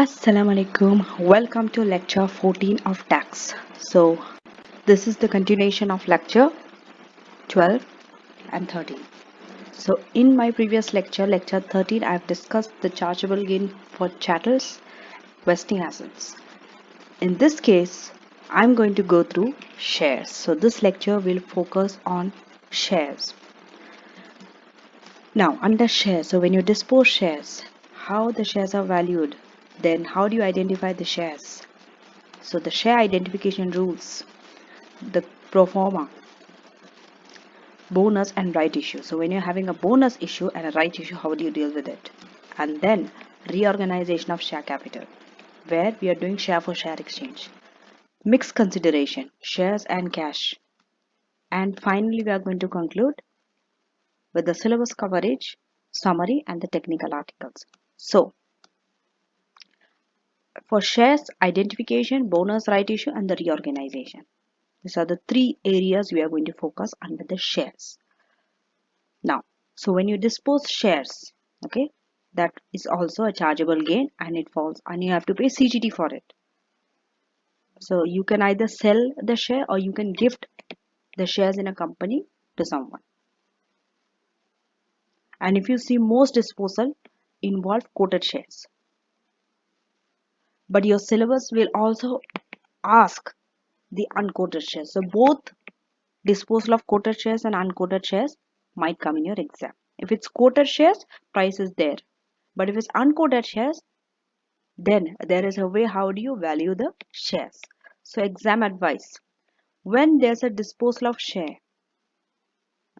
Assalamu alaikum. Welcome to lecture 14 of tax. So, this is the continuation of lecture 12 and 13. So, in my previous lecture, lecture 13, I have discussed the chargeable gain for chattels, vesting assets. In this case, I'm going to go through shares. So, this lecture will focus on shares. Now, under shares, so when you dispose shares, how the shares are valued, then how do you identify the shares? So the share identification rules, the pro forma, bonus and right issue. So when you're having a bonus issue and a right issue, how do you deal with it? And then reorganization of share capital, where we are doing share for share exchange. Mixed consideration, shares and cash. And finally, we are going to conclude with the syllabus coverage, summary and the technical articles. So for shares identification, bonus right issue and the reorganization. These are the three areas we are going to focus under the shares. Now, so when you dispose shares, okay, that is also a chargeable gain and it falls and you have to pay CGT for it. So you can either sell the share or you can gift the shares in a company to someone. And if you see, most disposal involve quoted shares. But your syllabus will also ask the unquoted shares. So both disposal of quoted shares and unquoted shares might come in your exam. If it's quoted shares, price is there. But if it's unquoted shares, then there is a way how do you value the shares. So exam advice. When there's a disposal of share,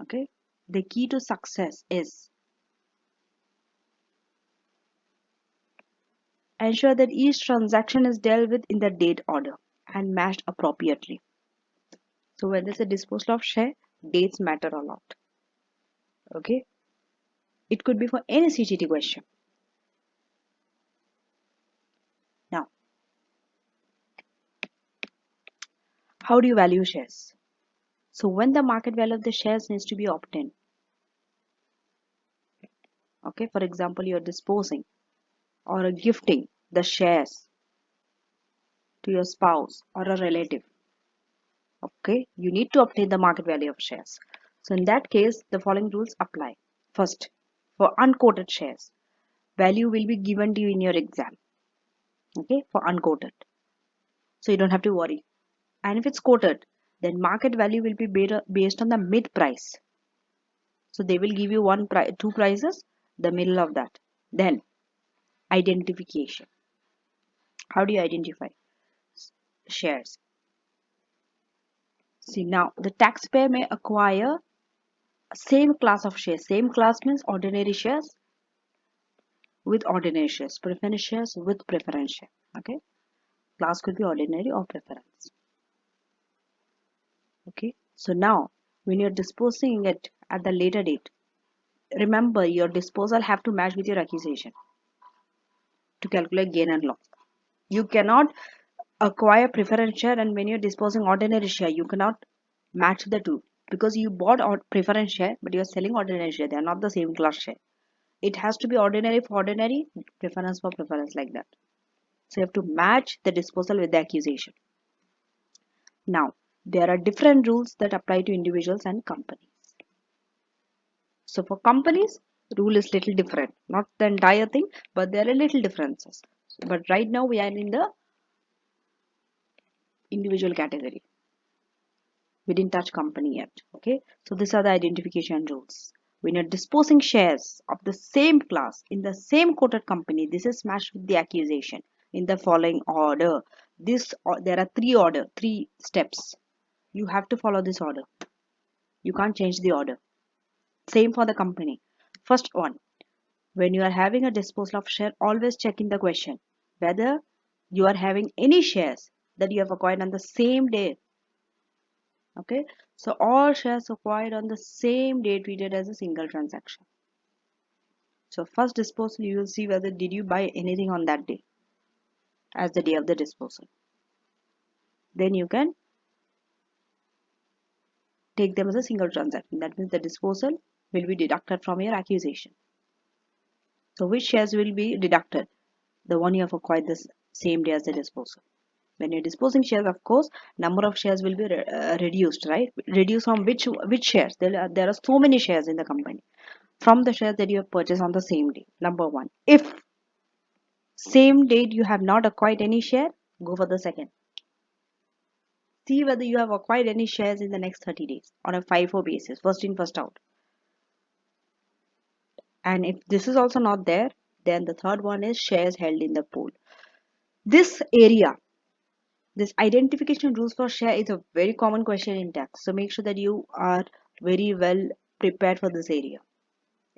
okay, the key to success is ensure that each transaction is dealt with in the date order and matched appropriately. So when there's a disposal of share, dates matter a lot. Okay. It could be for any CGT question. Now, how do you value shares? So when the market value of the shares needs to be obtained, okay, for example, you're disposing or gifting the shares to your spouse or a relative, okay, you need to obtain the market value of shares. So in that case, the following rules apply. First, for unquoted shares, value will be given to you in your exam, okay, for unquoted. So you don't have to worry. And if it's quoted, then market value will be based on the mid price. So they will give you two prices, the middle of that. Then identification. How do you identify shares? See, now the taxpayer may acquire same class of shares. Same class means ordinary shares with ordinary shares, preference shares with preference share. Okay, class could be ordinary or preference. Okay, so now when you're disposing it at the later date, remember your disposal have to match with your accusation to calculate gain and loss. You cannot acquire preference share and when you're disposing ordinary share, you cannot match the two because you bought preference share but you're selling ordinary share. They are not the same class share. It has to be ordinary for ordinary, preference for preference, like that. So you have to match the disposal with the accusation. Now, there are different rules that apply to individuals and companies. So for companies, rule is little different. Not the entire thing, but there are little differences. But right now we are in the individual category. We didn't touch company yet. Okay, so these are the identification rules. When you're disposing shares of the same class in the same quoted company, this is matched with the accusation in the following order. There are three steps. You have to follow this order. You can't change the order. Same for the company. First one, when you are having a disposal of share, always check in the question whether you are having any shares that you have acquired on the same day. Okay, so all shares acquired on the same day treated as a single transaction. So first disposal, you will see whether did you buy anything on that day as the day of the disposal. Then you can take them as a single transaction. That means the disposal will be deducted from your accusation. So which shares will be deducted? The one you have acquired this same day as the disposal. When you're disposing shares, of course, number of shares will be reduced, right? Reduced from which shares? There are so many shares in the company. From the shares that you have purchased on the same day. Number one. If same date you have not acquired any share, go for the second. See whether you have acquired any shares in the next 30 days on a FIFO basis, first in, first out. And if this is also not there, then the third one is shares held in the pool. This area, this identification rules for share is a very common question in tax. So make sure that you are very well prepared for this area.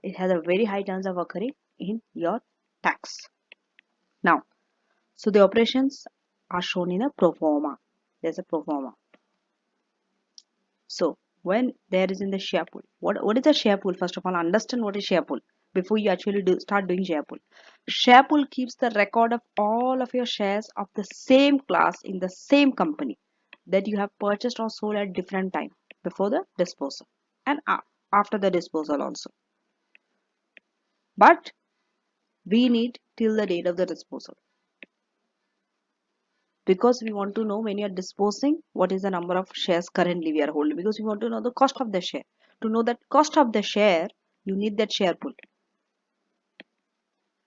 It has a very high chance of occurring in your tax. Now, so the operations are shown in a pro forma. There's a pro forma. So when there is in the share pool, what is a share pool? First of all, understand what is share pool before you actually start doing share pool. Share pool keeps the record of all of your shares of the same class in the same company that you have purchased or sold at different time before the disposal and after the disposal also. But we need till the date of the disposal, because we want to know when you are disposing what is the number of shares currently we are holding, because we want to know the cost of the share. To know that cost of the share, you need that share pool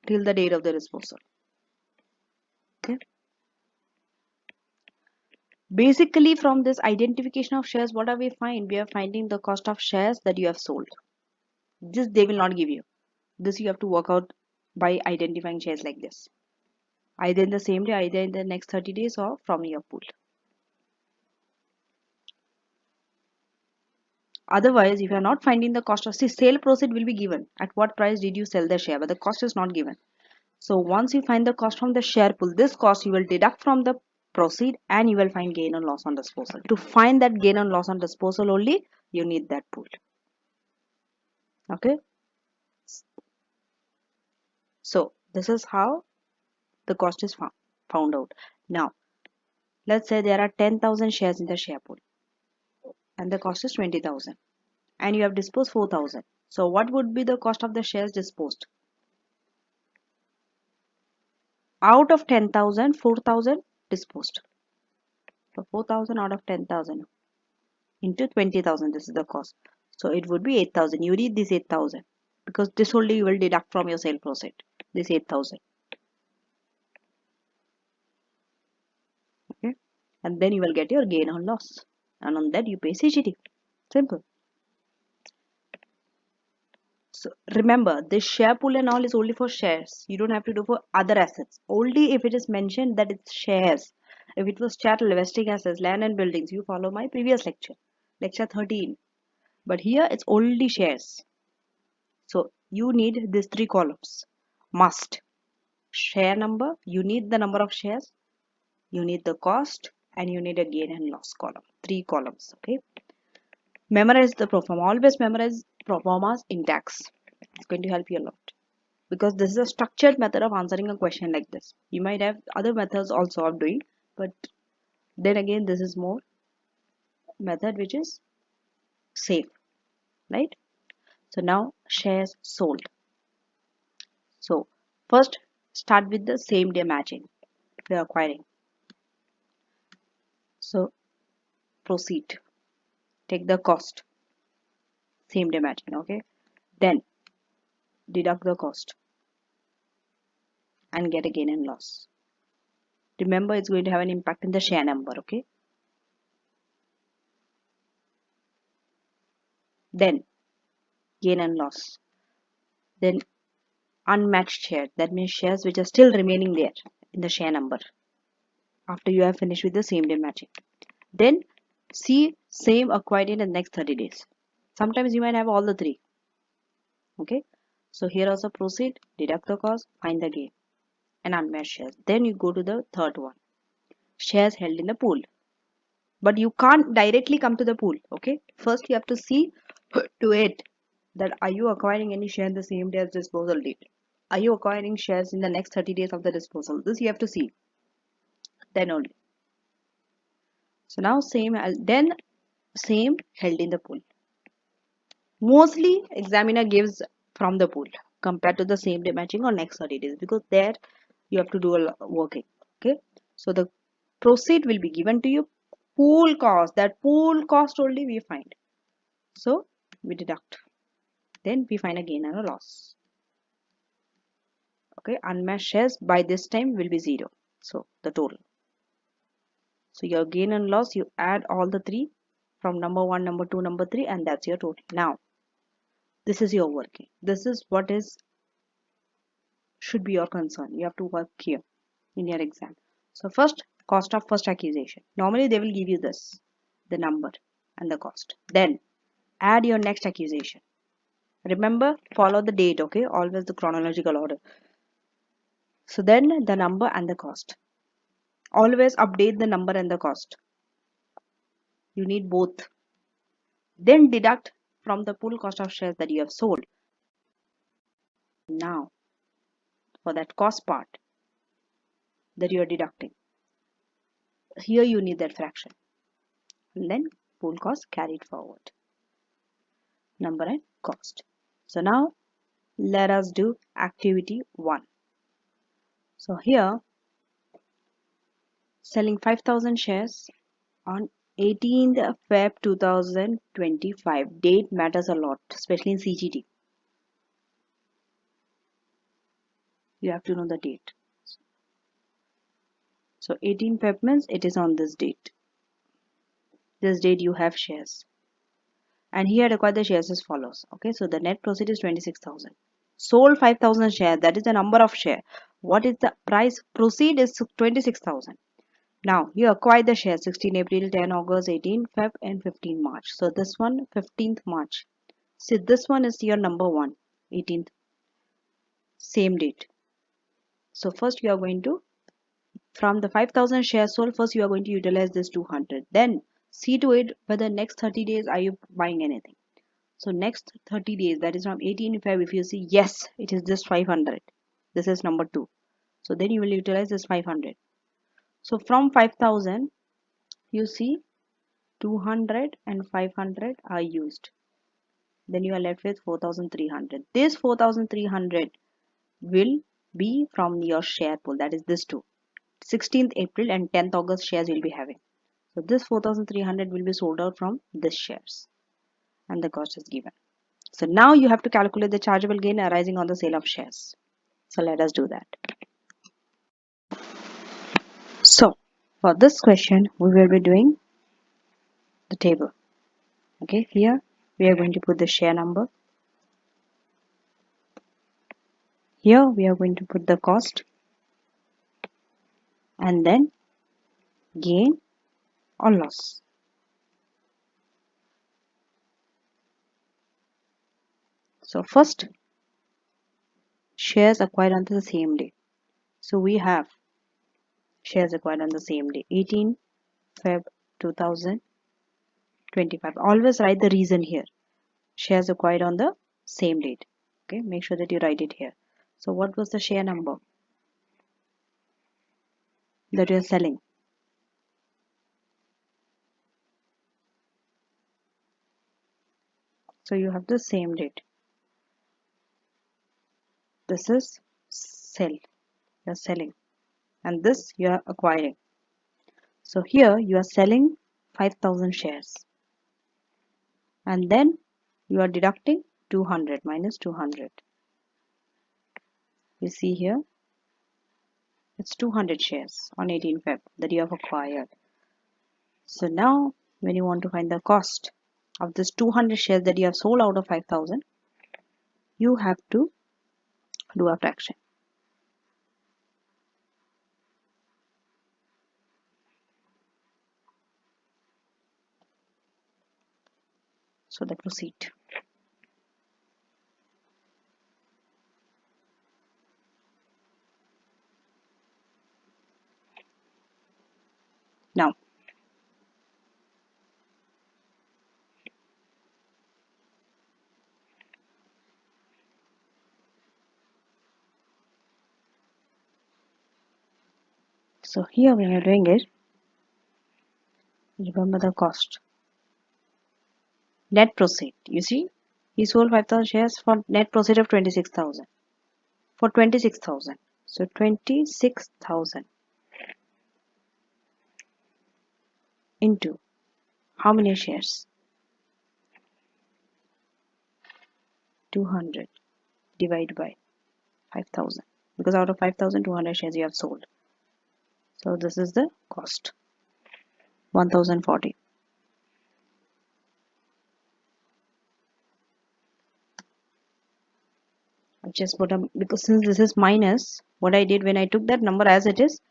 till the date of the disposal. Okay. Basically, from this identification of shares, what are we find? We are finding the cost of shares that you have sold. This they will not give you. This you have to work out by identifying shares like this, either in the same day, either in the next 30 days, or from your pool. Otherwise, if you are not finding the cost of, see, sale proceed will be given. At what price did you sell the share? But the cost is not given. So once you find the cost from the share pool, this cost you will deduct from the proceed and you will find gain or loss on disposal. To find that gain or loss on disposal only, you need that pool. Okay. So this is how the cost is found out. Now, let's say there are 10,000 shares in the share pool and the cost is 20,000 and you have disposed 4,000. So what would be the cost of the shares disposed? Out of 10,000, 4,000 disposed. So 4,000 out of 10,000 into 20,000, this is the cost. So it would be 8,000. You read this 8,000 because this only you will deduct from your sale proceed. This 8,000. Okay. And then you will get your gain or loss. And on that you pay CGT. Simple. So remember, this share pool and all is only for shares. You don't have to do for other assets. Only if it is mentioned that it's shares. If it was chattel, vesting assets, land and buildings, you follow my previous lecture. Lecture 13. But here it's only shares. So you need these three columns. Must. Share number, you need the number of shares, you need the cost, and you need a gain and loss column. Three columns. Okay. Memorize the pro forma. Always memorize pro formas in tax. It's going to help you a lot, because this is a structured method of answering a question like this. You might have other methods also of doing, but then again this is more method which is safe, right? So now shares sold. So first start with the same day matching we are acquiring. So proceed, take the cost, same day matching. Okay, then deduct the cost and get a gain and loss. Remember, it's going to have an impact in the share number. Okay, then gain and loss, then unmatched shares, that means shares which are still remaining there in the share number after you have finished with the same day matching. Then see same acquired in the next 30 days. Sometimes you might have all the three. Okay, so here also proceed, deduct the cost, find the gain and unmatched shares. Then you go to the third one, shares held in the pool. But you can't directly come to the pool. Okay, first you have to see to it that are you acquiring any share in the same day as disposal date, are you acquiring shares in the next 30 days of the disposal. This you have to see, then only. So now then same held in the pool. Mostly examiner gives from the pool compared to the same day matching or next 30 days, because there You have to do a working. Okay, so the proceed will be given to you. Pool cost, that pool cost only we find. So we deduct. Then we find a gain and a loss. Okay, unmatched shares by this time will be 0. So the total. So your gain and loss, you add all the three from number 1, number 2, number 3, and that's your total. Now, this is your working. This is what is should be your concern. You have to work here in your exam. So first, cost of first accusation. Normally they will give you this, the number and the cost. Then add your next accusation. Remember, follow the date, okay? Always the chronological order. So then the number and the cost. Always update the number and the cost. You need both. Then deduct from the pool cost of shares that you have sold. Now, for that cost part that you are deducting, here you need that fraction. And then pool cost carried forward. Number and cost. So now let us do activity 1. So here, selling 5,000 shares on 18th Feb 2025. Date matters a lot, especially in CGT. You have to know the date. So 18 Feb means it is on this date. This date you have shares. And here acquired the shares as follows. Okay, so the net proceed is 26,000. Sold 5,000 shares. That is the number of share. What is the price? Proceed is 26,000. Now you acquire the shares 16 April, 10 August, 18 Feb and 15 March. So this one 15th March. See, this one is your number 1, 18th, same date. So first you are going to, from the 5,000 shares sold, first you are going to utilize this 200. Then see to it whether next 30 days are you buying anything. So next 30 days, that is from 18 Feb, if you see, yes, it is just 500. This is number 2. So then you will utilize this 500. So from 5,000, you see 200 and 500 are used. Then you are left with 4,300. This 4,300 will be from your share pool. That is this two. 16th April and 10th August shares you'll be having. So this 4,300 will be sold out from this shares. And the cost is given. So now you have to calculate the chargeable gain arising on the sale of shares. So let us do that. So for this question, we will be doing the table. Okay, here we are going to put the share number. Here we are going to put the cost and then gain or loss. So first, shares acquired on the same day. So we have shares acquired on the same day, 18 Feb 2025. Always write the reason here. Shares acquired on the same date. Okay, make sure that you write it here. So what was the share number that you are selling? So you have the same date. This is sell. You are selling. And this you are acquiring. So here you are selling 5,000 shares. And then you are deducting 200 minus 200. You see here, it's 200 shares on 18 Feb that you have acquired. So now when you want to find the cost of this 200 shares that you have sold out of 5,000, you have to do a fraction. So the proceed. Now, so here when you're doing it, remember the cost. Net proceed. You see, he sold 5,000 shares for net proceed of 26,000. For 26,000. So 26,000 into how many shares? 200 divided by 5,000, because out of 5,000, 200 shares you have sold. So this is the cost, 1,040. I just put a, because since this is minus, what I did when I took that number as it is,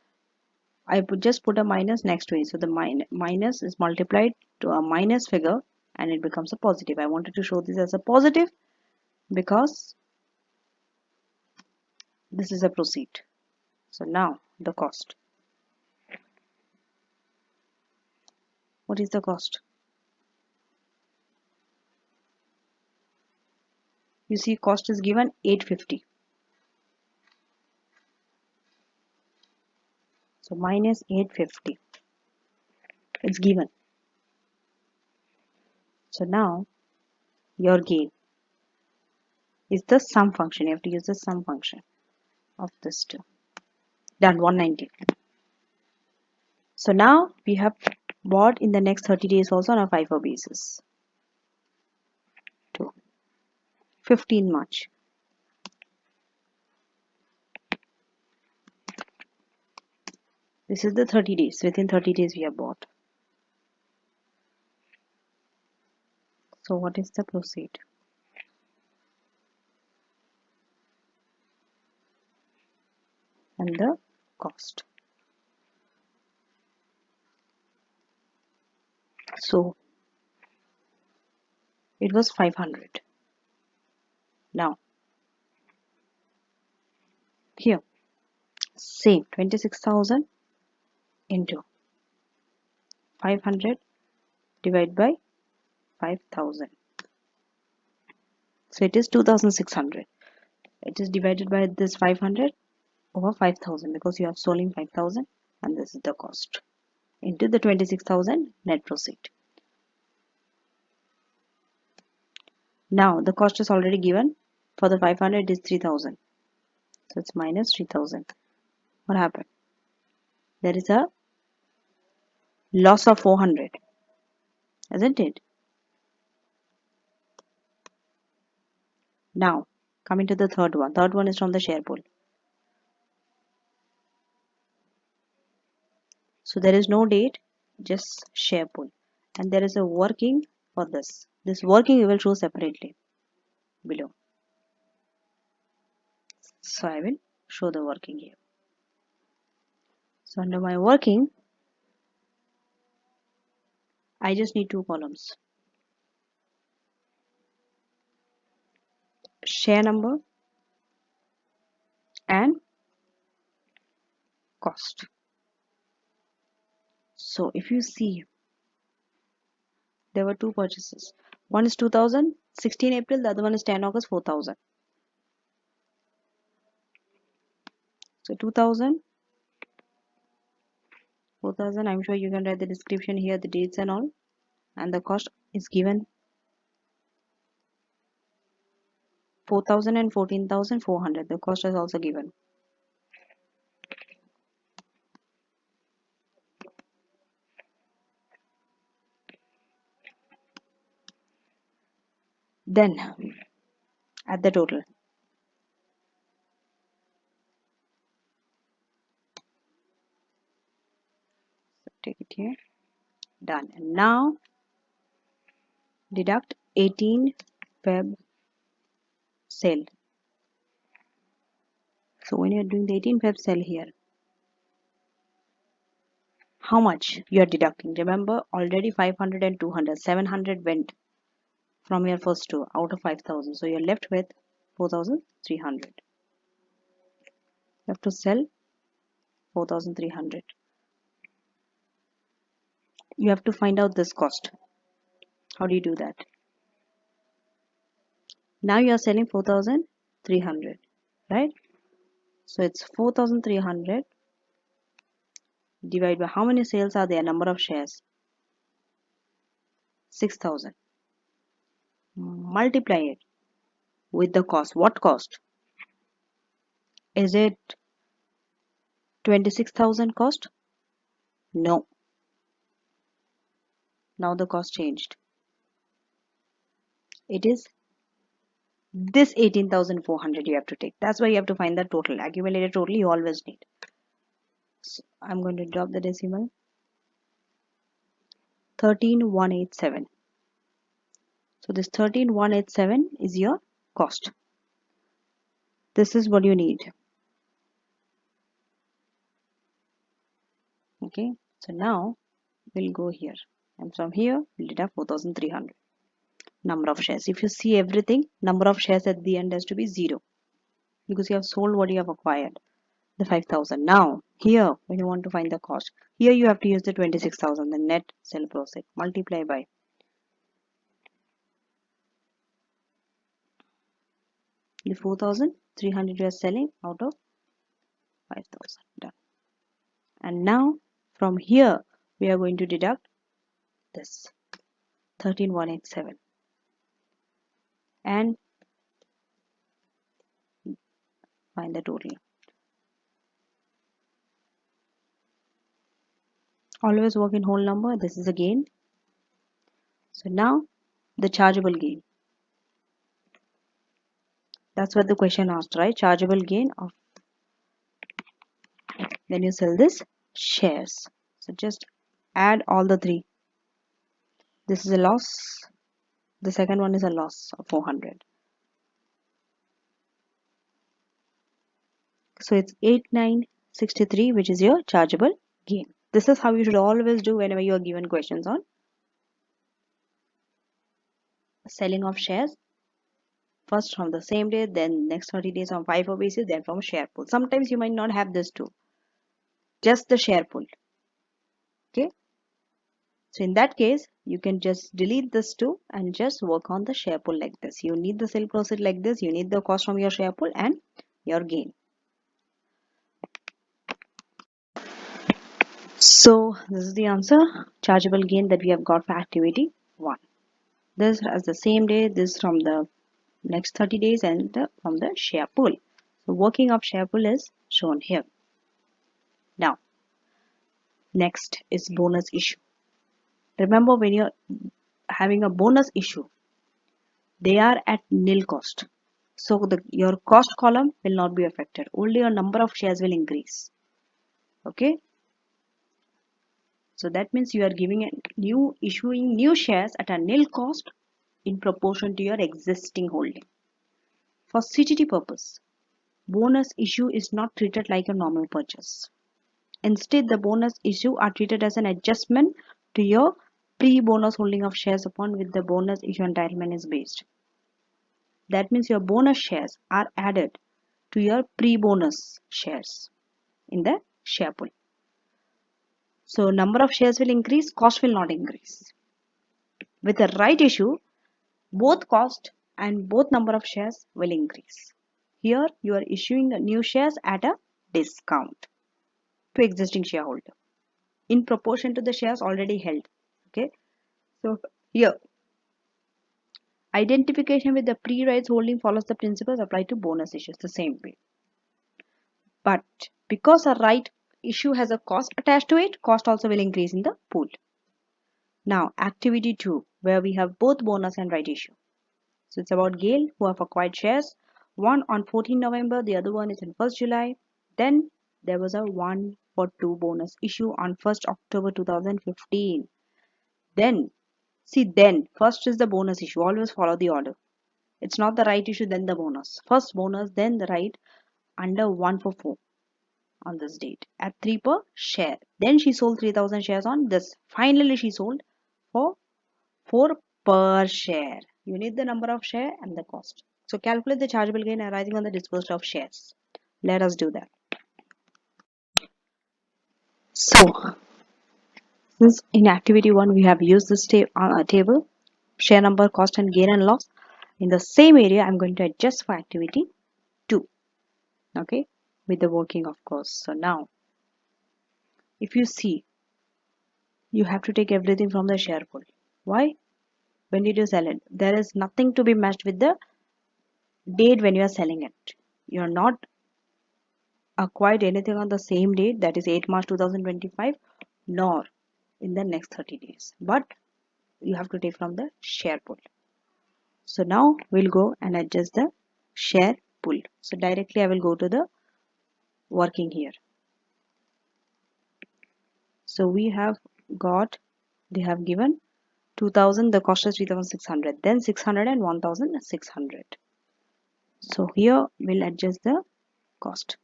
I just put a minus next to it. So the minus is multiplied to a minus figure and it becomes a positive. I wanted to show this as a positive because this is a proceed. So now the cost. What is the cost? You see cost is given 850. So minus 850. It's given. So now your gain is the sum function. You have to use the sum function of this two. Done, 190. So now we have bought in the next 30 days also on a FIFO basis. 15 March. This is the 30 days. Within 30 days we have bought. So what is the proceed? And the cost. So it was 500. Now here same 26,000 into 500 divided by 5,000. So it is 2,600. It is divided by this 500 over 5,000 because you have sold in 5,000 and this is the cost into the 26,000 net proceed. Now the cost is already given. For the 500 is 3,000. So it's minus 3,000. What happened? There is a loss of 400, isn't it? Now coming to the third one. Third one is from the share pool. So there is no date, just share pool. And there is a working for this. This working we will show separately below. So I will show the working here. So under my working, I just need two columns. Share number and cost. So if you see, there were two purchases. One is 2000, 16 April, the other one is 10 August, 4000. So 2000, 4000, I'm sure you can write the description here, the dates and all. And the cost is given 4,000 and 14,400. The cost is also given. Then add the total. So take it here. Done. And now deduct 18 Feb sale. So when you are doing the 18 Feb sale here, how much you are deducting? Remember already 500 and 200. 700 went from your first two out of 5,000. So you're left with 4,300. You have to sell 4,300. You have to find out this cost. How do you do that? Now you are selling 4,300, right? So it's 4,300 divided by how many sales are there? Number of shares. 6,000. Multiply it with the cost. What cost? Is it 26,000 cost? No. Now the cost changed. It is this 18,400 you have to take. That's why you have to find the total. Accumulated total you always need. So I'm going to drop the decimal. 13,187. So this 13,187 is your cost. This is what you need. Okay. So now we'll go here. And from here we'll deduct 4,300. Number of shares. If you see everything, number of shares at the end has to be 0. Because you have sold what you have acquired. The 5,000. Now, here, when you want to find the cost, here you have to use the 26,000, the net sale proceed, multiply by the 4,300 you are selling out of 5,000. Done. And now, from here, we are going to deduct this 13,187 and find the total. Always work in whole number. This is a gain. So now, the chargeable gain. That's what the question asked, right? Chargeable gain of when you sell this shares. So just add all the three. This is a loss. The second one is a loss of 400. So it's 8,963, which is your chargeable gain. This is how you should always do whenever you are given questions on selling of shares. First from the same day, then next 30 days on FIFO basis, then from share pool. Sometimes you might not have this too. Just the share pool. Okay. So in that case, you can just delete this too and just work on the share pool like this. You need the sale proceed like this. You need the cost from your share pool and your gain. So this is the answer. Chargeable gain that we have got for activity 1. This as the same day, this from the next 30 days and from the share pool. So working of share pool is shown here. Now, next is bonus issue. Remember when you're having a bonus issue, they are at nil cost. So your cost column will not be affected. Only your number of shares will increase. Okay. So that means you are issuing new shares at a nil cost in proportion to your existing holding. For CTT purpose, bonus issue is not treated like a normal purchase. Instead, the bonus issue are treated as an adjustment to your pre-bonus holding of shares upon which the bonus issue entitlement is based. That means your bonus shares are added to your pre-bonus shares in the share pool. So number of shares will increase, cost will not increase. With the right issue, both cost and both number of shares will increase. Here you are issuing new shares at a discount to existing shareholder in proportion to the shares already held. Okay. So here identification with the pre-rights holding follows the principles applied to bonus issues the same way. But because a right issue has a cost attached to it, cost also will increase in the pool. Now activity 2, where we have both bonus and right issue. So it's about Gale who have acquired shares, one on 14 November, the other one is in 1st July. Then there was a 1-for-2 bonus issue on 1st October 2015. Then first is the bonus issue. Always follow the order. It's not the right issue, then the bonus. First bonus, then the right under 1-for-4 on this date at 3 per share. Then she sold 3,000 shares on this. Finally, she sold for 4 per share. You need the number of share and the cost. So calculate the chargeable gain arising on the disposal of shares. Let us do that. So since in activity 1 we have used this table, share number, cost and gain and loss. In the same area I'm going to adjust for activity 2. Okay, with the working of course. So now if you see, you have to take everything from the share pool. Why? When did you sell it? There is nothing to be matched with the date when you are selling it. You are not acquired anything on the same date, that is 8 March 2025, nor in the next 30 days, but you have to take from the share pool. So now we'll go and adjust the share pool. So directly I will go to the working here. So we have got, they have given 2000, the cost is 3600, then 600 and 1600. So here we'll adjust the cost.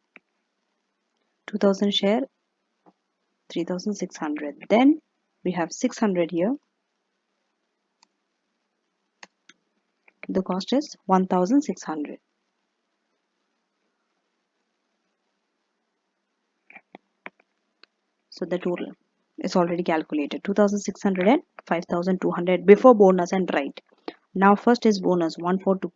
2000 share 3600, then we have 600 here, the cost is 1600. So the total is already calculated, 2600 and 5200 before bonus and right. Now first is bonus 142.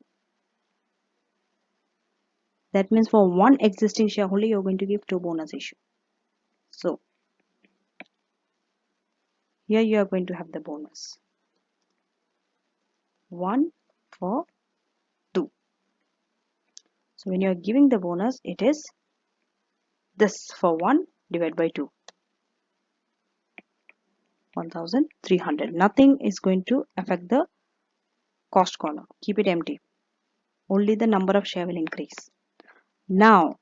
That means for one existing shareholder you're going to give 2 bonus issue. So here you are going to have the bonus 1 for 2. So when you are giving the bonus, it is this for 1 divided by 2, 1300. Nothing is going to affect the cost column. Keep it empty. Only the number of share will increase. Now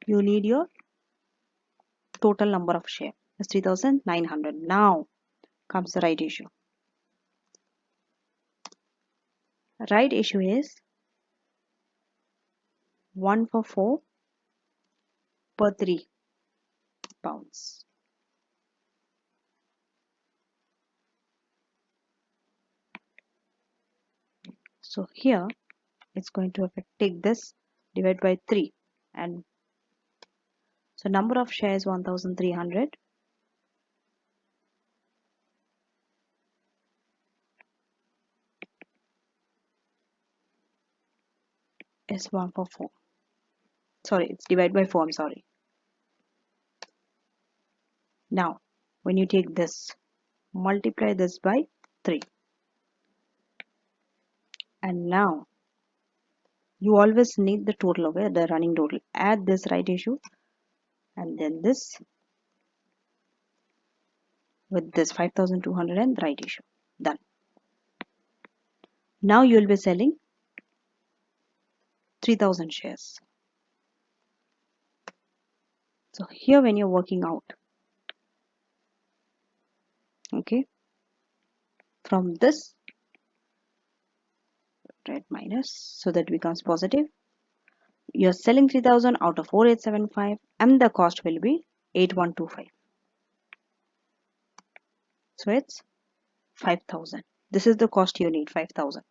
you need your total number of share is 3900. Now comes the right issue. Right issue is 1 for 4 per 3 pounds. So here it's going to affect, take this divide by 3, and so number of shares 1300 is 1 for 4. Sorry, it's divided by 4, I'm sorry. Now when you take this, multiply this by 3, and now you always need the total, okay, the running total. Add this right issue and then this with this 5200 and right issue. Done. Now you will be selling 3000 shares. So here when you're working out, okay, from this right minus, so that becomes positive. You're selling 3000 out of 4875 and the cost will be 8125. So it's 5000. This is the cost you need, 5000.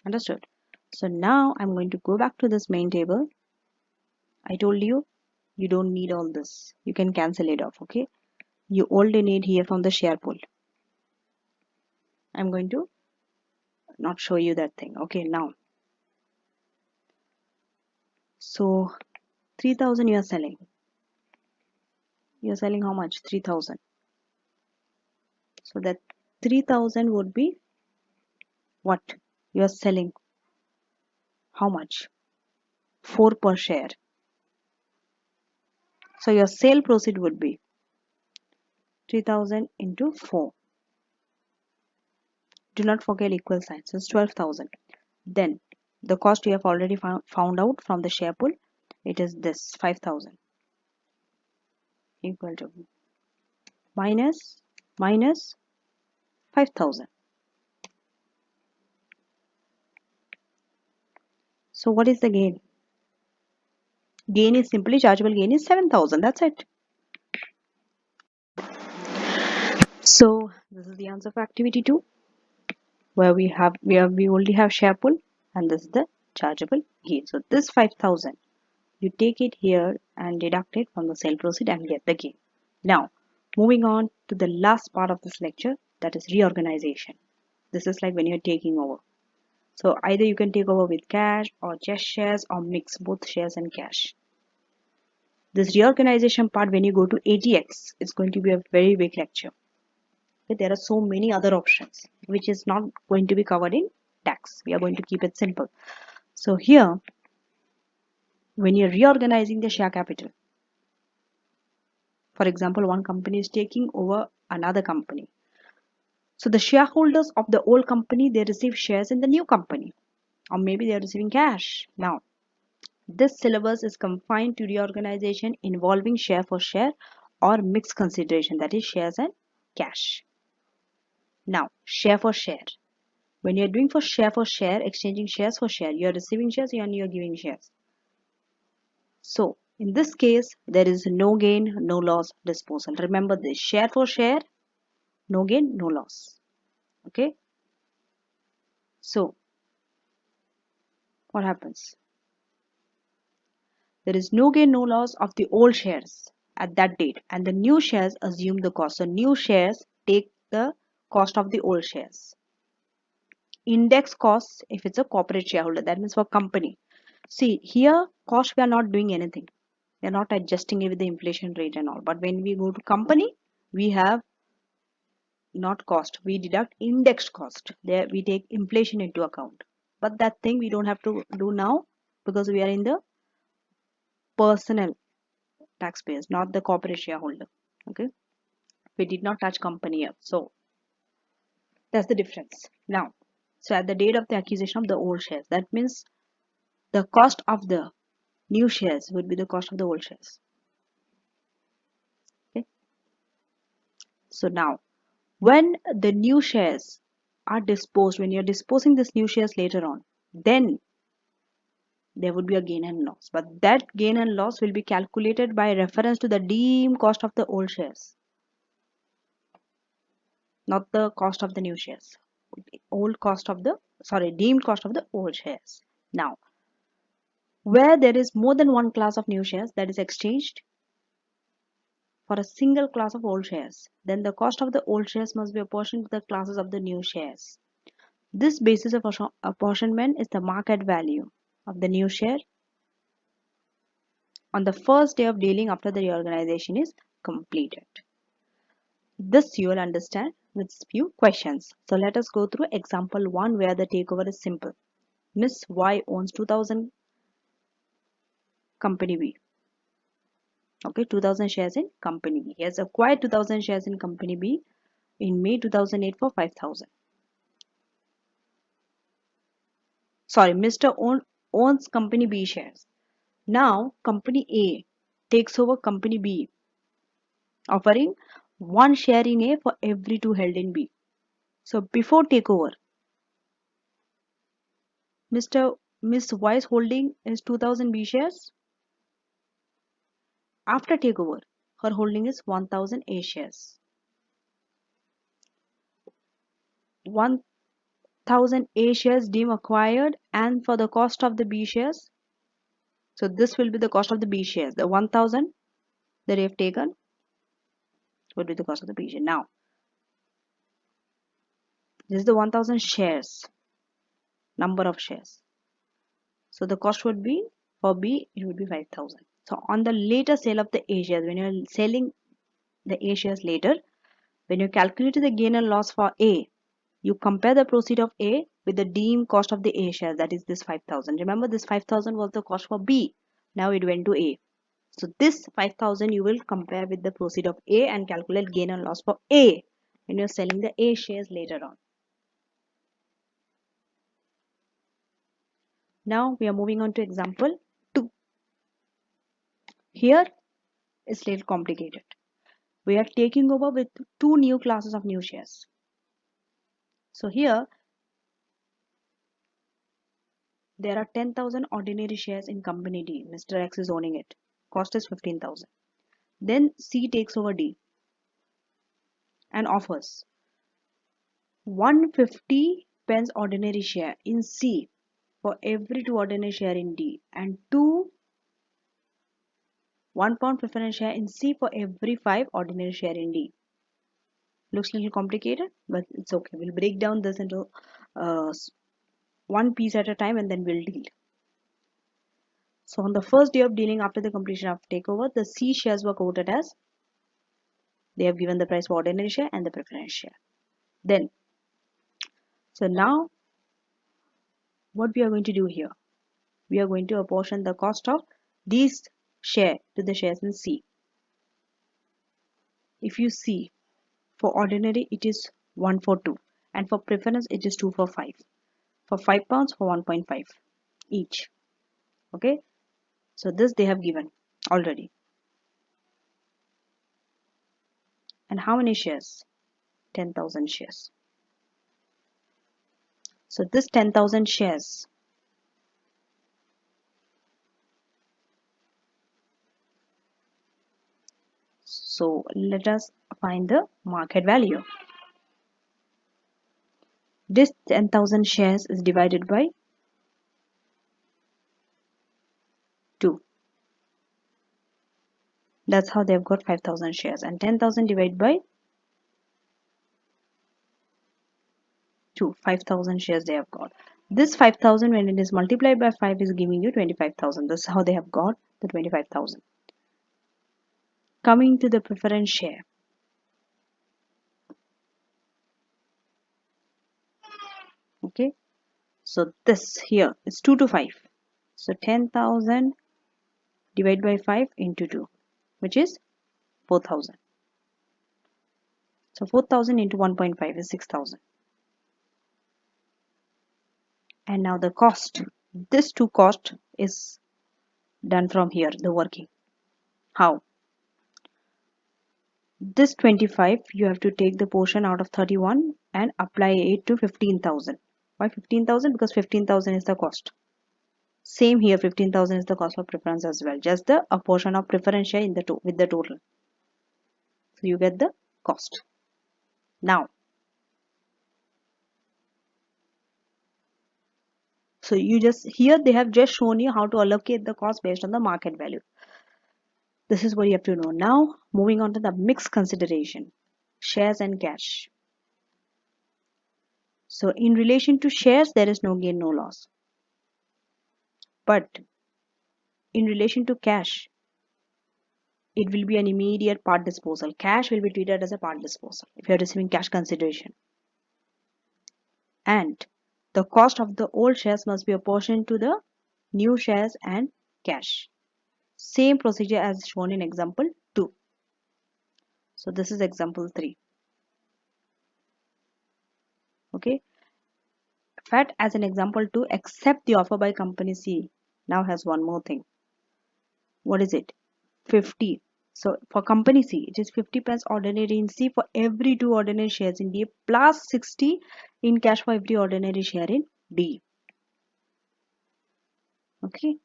Understood? So now I'm going to go back to this main table. I told you you don't need all this. You can cancel it off, okay? You only need here from the share pool. I'm going to not show you that thing. Okay, now. So 3000 you are selling. You are selling how much? 3000. So that 3000 would be what? You are selling how much? 4 per share. So your sale proceed would be 3000 into 4. Do not forget equal sign. So it's 12,000. Then the cost you have already found out from the share pool. It is this 5000 equal to minus 5000. So what is the gain? Gain is simply chargeable gain is 7000. That's it. So this is the answer for activity 2, where we only have share pool and this is the chargeable gain. So this 5000 you take it here and deduct it from the sale proceed and get the gain. Now moving on to the last part of this lecture, that is reorganization. This is like when you're taking over. So either you can take over with cash or just shares or mix both shares and cash. This reorganization part, when you go to ATX, it's going to be a very big lecture. Okay, there are so many other options which is not going to be covered in tax. We are going to keep it simple. So here, when you're reorganizing the share capital, for example, one company is taking over another company. So the shareholders of the old company, they receive shares in the new company, or maybe they are receiving cash. Now, this syllabus is confined to reorganization involving share for share or mixed consideration, that is shares and cash. Now, share for share. When you're doing for share, exchanging shares for share, you're receiving shares and you're giving shares. So, in this case, there is no gain, no loss disposal. Remember this, share for share, no gain, no loss. Okay. So, what happens? There is no gain, no loss of the old shares at that date, and the new shares assume the cost. So, new shares take the cost of the old shares. Index costs if it's a corporate shareholder, that means for company. See, here cost we are not doing anything. We are not adjusting it with the inflation rate and all. But when we go to company, we have not cost. We deduct indexed cost. There we take inflation into account. But that thing we don't have to do now because we are in the personal taxpayers, not the corporate shareholder. Okay. We did not touch company here. So that's the difference. Now, so at the date of the acquisition of the old shares, that means the cost of the new shares would be the cost of the old shares. Okay. So now, when the new shares are disposed, when you're disposing this new shares later on, then there would be a gain and loss. But that gain and loss will be calculated by reference to the deemed cost of the old shares, not the cost of the new shares. Deemed cost of the old shares. Now, where there is more than one class of new shares that is exchanged for a single class of old shares, then the cost of the old shares must be apportioned to the classes of the new shares. This basis of apportionment is the market value of the new share on the first day of dealing after the reorganization is completed. This you will understand with few questions. So let us go through example 1 where the takeover is simple. Miss Y owns 2000 company B. Okay, 2000 shares in company B. He has acquired 2000 shares in company B in May 2008 for 5000. Sorry, Mr. owns company B shares. Now, company A takes over company B, offering one share in A for every two held in B. So, before takeover, Miss Y's holding is 2000 B shares. After takeover, her holding is 1000 A shares. 1000 A shares deemed acquired, and for the cost of the B shares, so this will be the cost of the B shares. The 1000 that we have taken would be the cost of the B share. Now, this is the 1000 shares, number of shares. So the cost would be for B, it would be 5000. So on the later sale of the A shares, when you're selling the A shares later, when you calculate the gain and loss for A, you compare the proceed of A with the deemed cost of the A shares, that is this 5000. Remember, this 5000 was the cost for B. Now it went to A. So this 5000 you will compare with the proceed of A and calculate gain and loss for A when you're selling the A shares later on. Now we are moving on to example 2. Here it's a little complicated. We are taking over with two new classes of new shares. So here there are 10,000 ordinary shares in company D. Mr. X is owning it. Cost is 15,000. Then C takes over D and offers 150 pence ordinary share in C for every two ordinary share in D, and 1 pound preference share in C for every 5 ordinary share in D. Looks a little complicated, but it's okay. We'll break down this into one piece at a time and then we'll deal. So on the first day of dealing after the completion of takeover, the C shares were quoted as, they have given the price for ordinary share and the preference share. Then, so now what we are going to do here? We are going to apportion the cost of these share to the shares in C. If you see, for ordinary it is 1 for 2, and for preference it is 2 for 5. For £5 for 1.5 each. Okay, so this they have given already. And how many shares? 10,000 shares. So this 10,000 shares, so let us find the market value. This 10,000 shares is divided by 2. That's how they've got 5,000 shares. And 10,000 divided by 2, 5,000 shares they have got. This 5,000 when it is multiplied by 5 is giving you 25,000. That's how they have got the 25,000. Coming to the preference share. Okay, so this here is 2 to 5. So 10,000 divided by 5 into 2, which is 4,000. So 4,000 into 1.5 is 6,000. And now the cost. This 2 cost is done from here, the working. How? This 25, you have to take the portion out of 31 and apply it to 15,000. Why 15,000? Because 15,000 is the cost. Same here, 15,000 is the cost of preference as well. Just the a portion of preference share in the with the total. So you get the cost. Now, so you just here they have just shown you how to allocate the cost based on the market value. This is what you have to know. Now, moving on to the mixed consideration, shares and cash. So in relation to shares, there is no gain, no loss. But in relation to cash, it will be an immediate part disposal. Cash will be treated as a part disposal if you are receiving cash consideration. And the cost of the old shares must be apportioned to the new shares and cash. Same procedure as shown in example 2. So this is example 3. Okay. FAT as an example 2, accept the offer by company C. Now has one more thing. What is it? 50. So for company C, it is 50 pence ordinary in C for every 2 ordinary shares in D, plus 60 in cash for every ordinary share in D. Okay.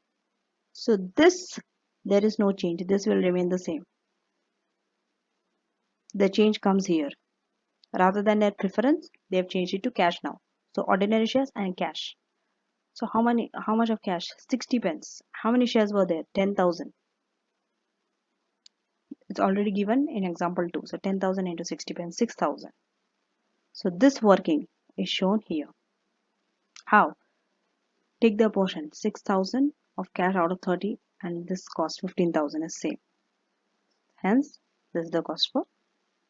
So this, there is no change. This will remain the same. The change comes here. Rather than their preference, they have changed it to cash now. So ordinary shares and cash. So how much of cash? 60 pence. How many shares were there? 10,000. It's already given in example 2. So 10,000 into 60 pence, 6,000. So this working is shown here. How? Take the portion 6,000 of cash out of 30 and this cost 15,000 is same. Hence, this is the cost for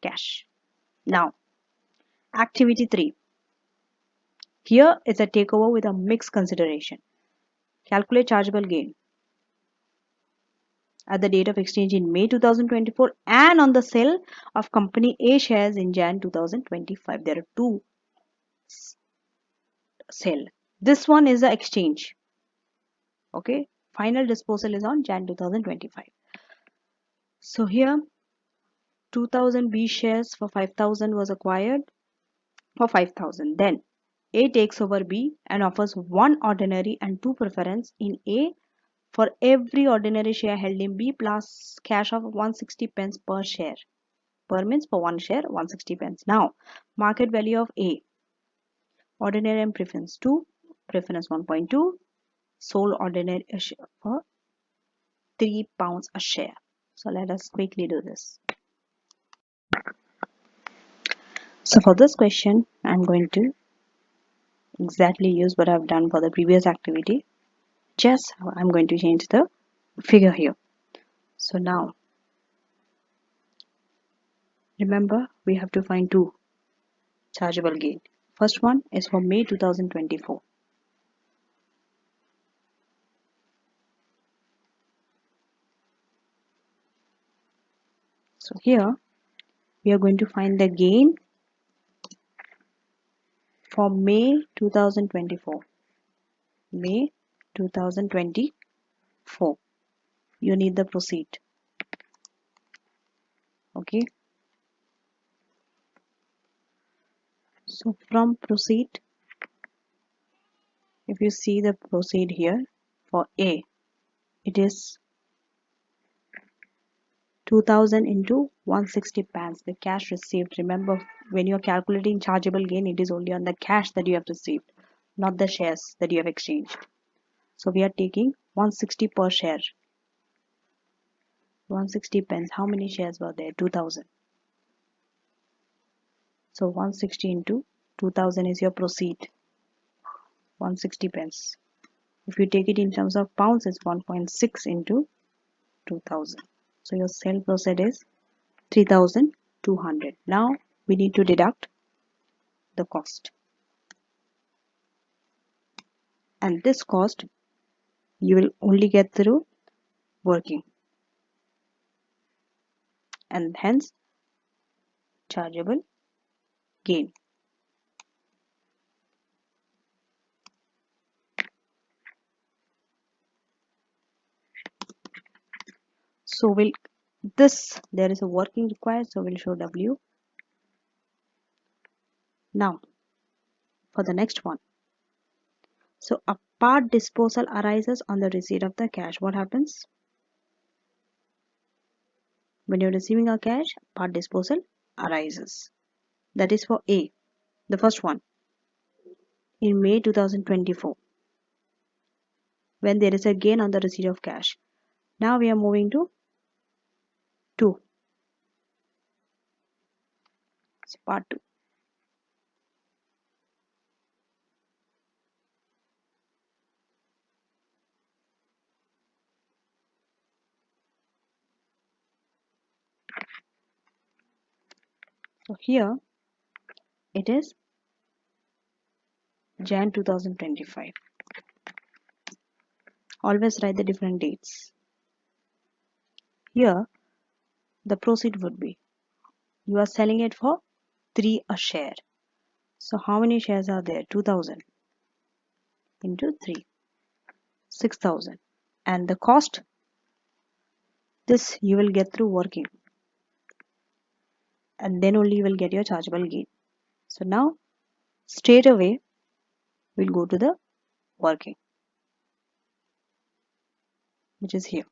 cash. Now, activity 3. Here is a takeover with a mixed consideration. Calculate chargeable gain at the date of exchange in May 2024 and on the sale of company A shares in Jan 2025. There are 2 sale. This one is the exchange. Okay, final disposal is on Jan 2025. So here 2000 B shares for 5,000 was acquired for 5,000. Then A takes over B and offers 1 ordinary and 2 preference in A for every ordinary share held in B plus cash of 160 pence per share. Per means for 1 share 160 pence. Now market value of A, ordinary and preference 2, preference 1.2, sold ordinary for £3 a share. So let us quickly do this. So for this question, I'm going to exactly use what I've done for the previous activity. Just I'm going to change the figure here. So now, remember we have to find 2 chargeable gain. First one is for May 2024. So here we are going to find the gain for May 2024. May 2024. You need the proceed. Okay. So from proceed, if you see the proceed here for A, it is 2000 into 160 pence, the cash received. Remember, when you're calculating chargeable gain, it is only on the cash that you have received, not the shares that you have exchanged. So we are taking 160 per share. 160 pence. How many shares were there? 2000. So 160 into 2000 is your proceed. 160 pence. If you take it in terms of pounds, it's 1.6 into 2000. So your sale proceed is 3200. Now we need to deduct the cost. And this cost you will only get through working. And hence chargeable gain. So there is a working required, so we'll show W. Now for the next one. So a part disposal arises on the receipt of the cash. What happens? When you're receiving a cash, part disposal arises. That is for A, the first one, in May 2024, when there is a gain on the receipt of cash. Now we are moving to 2. So part 2. So here it is Jan 2025. Always write the different dates. Here the proceed would be, you are selling it for 3 a share. So how many shares are there? 2000 into 3, 6000. And the cost, this you will get through working. And then only you will get your chargeable gain. So now straight away we'll go to the working, which is here.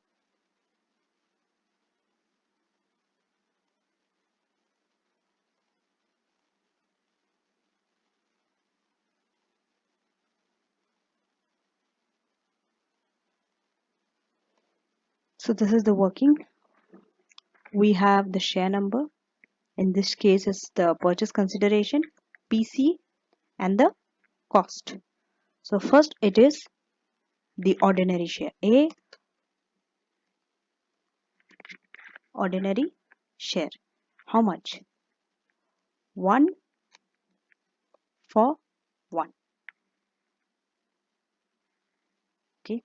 So this is the working. We have the share number. In this case is the purchase consideration, PC, and the cost. So first it is the ordinary share. A, ordinary share. How much? 1 for 1. Okay.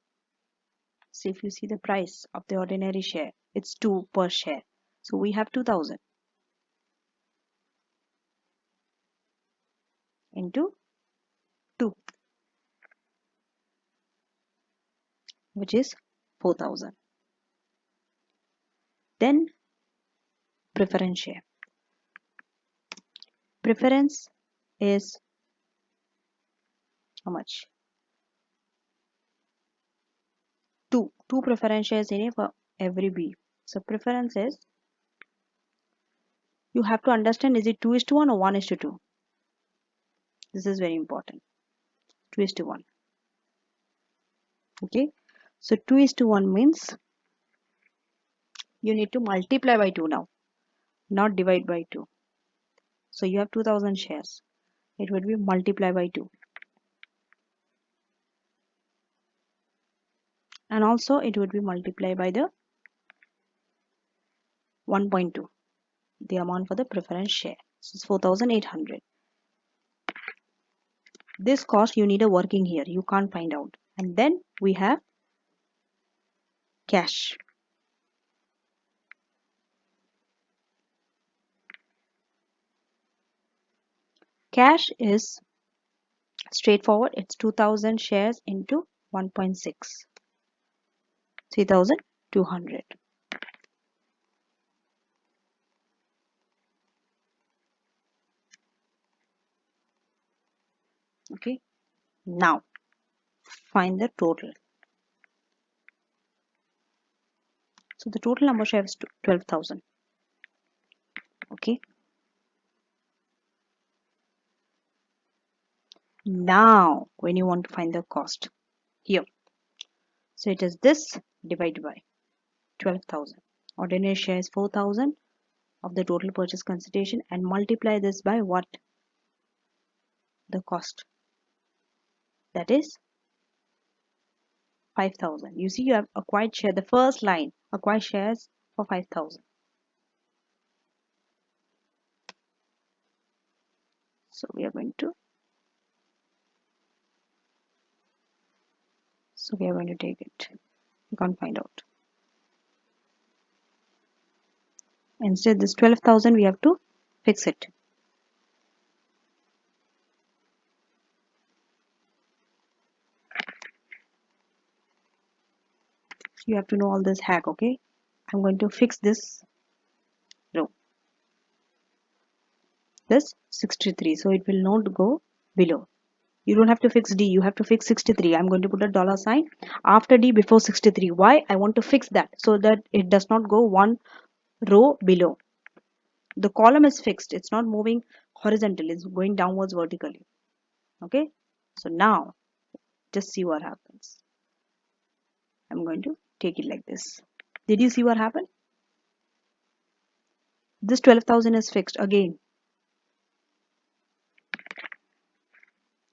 So if you see the price of the ordinary share, it's 2 per share. So we have 2000 into 2, which is 4000. Then preference share. Preference is how much? 2. 2 preference shares in A for every B. So preference is, you have to understand, is it 2:1 or 1:2? This is very important. 2:1. Okay. So 2:1 means you need to multiply by 2 now, not divide by 2. So you have 2000 shares. It would be multiply by 2. And also it would be multiplied by the 1.2, the amount for the preference share. So it's 4800. This cost you need a working here. You can't find out. And then we have cash. Cash is straightforward. It's 2000 shares into 1.6. 3200. Okay. Now find the total. So the total number of shares is 12,000. Okay. Now when you want to find the cost here. So it is this divided by 12,000. Ordinary share is 4,000 of the total purchase consideration and multiply this by what? The cost. That is 5,000. You see you have acquired share. The first line, acquired shares for 5,000. So we are going to take it. You can't find out. Instead this 12,000 we have to fix it. You have to know all this hack, okay? I'm going to fix this row. This 63. So it will not go below. You don't have to fix D. You have to fix 63. I'm going to put a dollar sign after D before 63. Why? I want to fix that so that it does not go one row below. The column is fixed. It's not moving horizontally. It's going downwards vertically. Okay. So now just see what happens. I'm going to take it like this. Did you see what happened? This 12,000 is fixed again.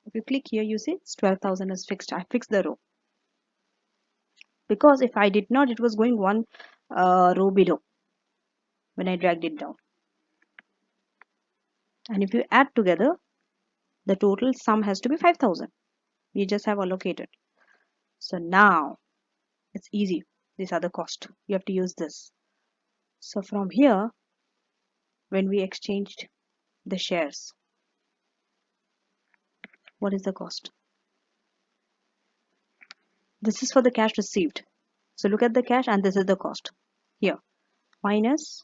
If you click here, you see it's 12,000 is fixed. I fixed the row. Because if I did not, it was going one row below when I dragged it down. And if you add together, the total sum has to be 5,000. We just have allocated. So now it's easy. These are the cost. You have to use this. So from here, when we exchanged the shares, what is the cost? This is for the cash received. So look at the cash and this is the cost. Here, minus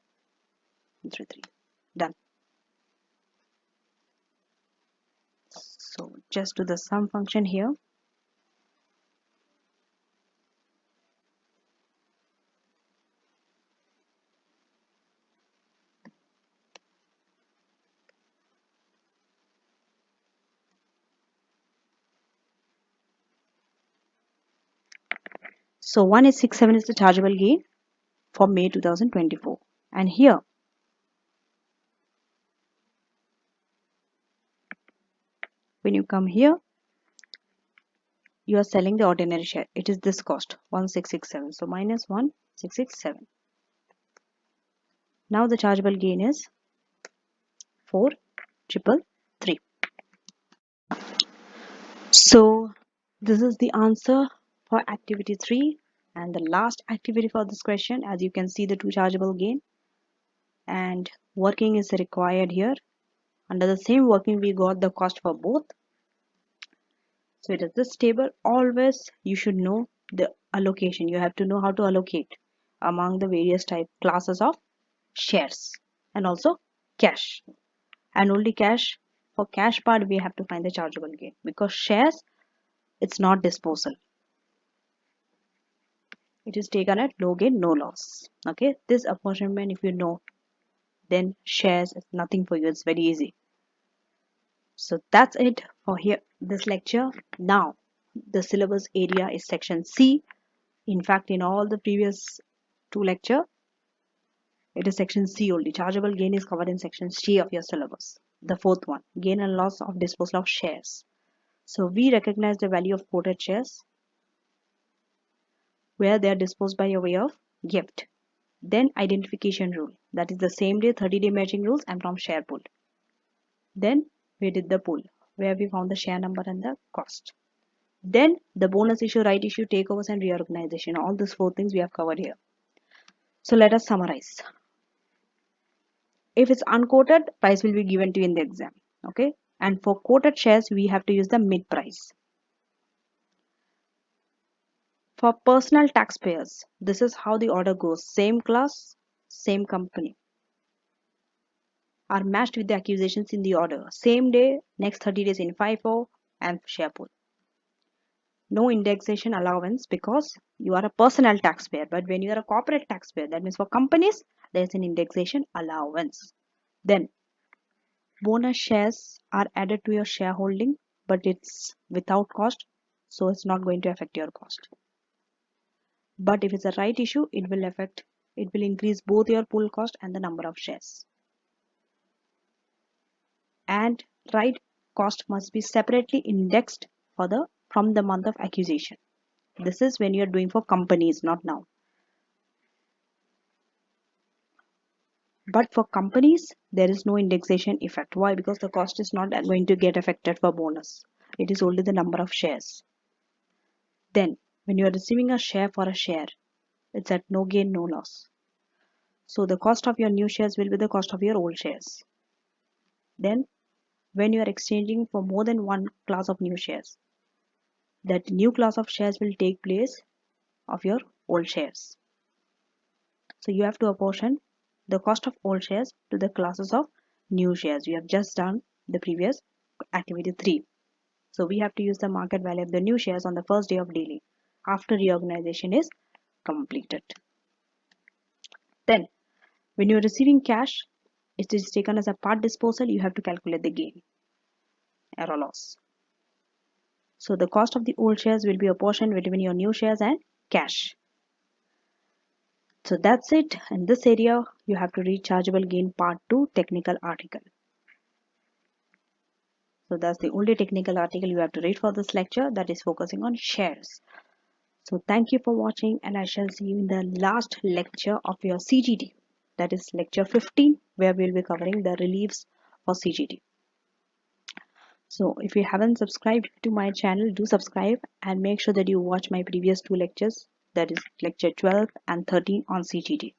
133. Done. So just do the sum function here. So 1867 is the chargeable gain for May 2024. And here, when you come here, you are selling the ordinary share. It is this cost, 1667. So minus 1667. Now the chargeable gain is 4333. So this is the answer for activity 3 and the last activity for this question. As you can see, the two chargeable gain and working is required here. Under the same working, we got the cost for both. So it is this table. Always you should know the allocation. You have to know how to allocate among the various type classes of shares and also cash. And only cash, for cash part we have to find the chargeable gain because shares, it's not disposal. It is taken at no gain, no loss. Okay, this apportionment, if you know, then shares is nothing for you. It's very easy. So that's it for here this lecture. Now the syllabus area is section C. In fact, in all the previous two lecture, it is section C only. Chargeable gain is covered in section C of your syllabus. The fourth one, gain and loss of disposal of shares. So we recognize the value of quoted shares where they are disposed by a way of gift. Then identification rule, that is the same day 30-day matching rules and from share pool. Then we did the pool. where we found the share number and the cost. Then the bonus issue, right issue, takeovers, and reorganization. All these 4 things we have covered here. So let us summarize. If it's unquoted, price will be given to you in the exam. Okay. And for quoted shares, we have to use the mid price. For personal taxpayers, this is how the order goes. Same class, same company are matched with the accusations in the order. Same day, next 30 days in FIFO and share pool. No indexation allowance because you are a personal taxpayer. But when you are a corporate taxpayer, that means for companies, there is an indexation allowance. Then bonus shares are added to your shareholding, but it's without cost, so it's not going to affect your cost. But if it's a right issue, it will increase both your pool cost and the number of shares. And right cost must be separately indexed from the month of accusation. This is when you're doing for companies, not now. But for companies, there is no indexation effect. Why? Because the cost is not going to get affected for bonus. It is only the number of shares. Then, when you are receiving a share for a share, it's at no gain, no loss. So the cost of your new shares will be the cost of your old shares. Then, when you are exchanging for more than one class of new shares, that new class of shares will take place of your old shares. So you have to apportion the cost of old shares to the classes of new shares. We have just done the previous activity 3. So we have to use the market value of the new shares on the first day of dealing after reorganization is completed. Then when you are receiving cash, it is taken as a part disposal, you have to calculate the gain or loss. So the cost of the old shares will be apportioned between your new shares and cash. So that's it. In this area, you have to read chargeable gain part 2 technical article. So that's the only technical article you have to read for this lecture, that is focusing on shares. So thank you for watching, and I shall see you in the last lecture of your CGT. That is lecture 15, where we'll be covering the reliefs for CGT. So if you haven't subscribed to my channel, do subscribe and make sure that you watch my previous 2 lectures, that is lecture 12 and 13 on CGT.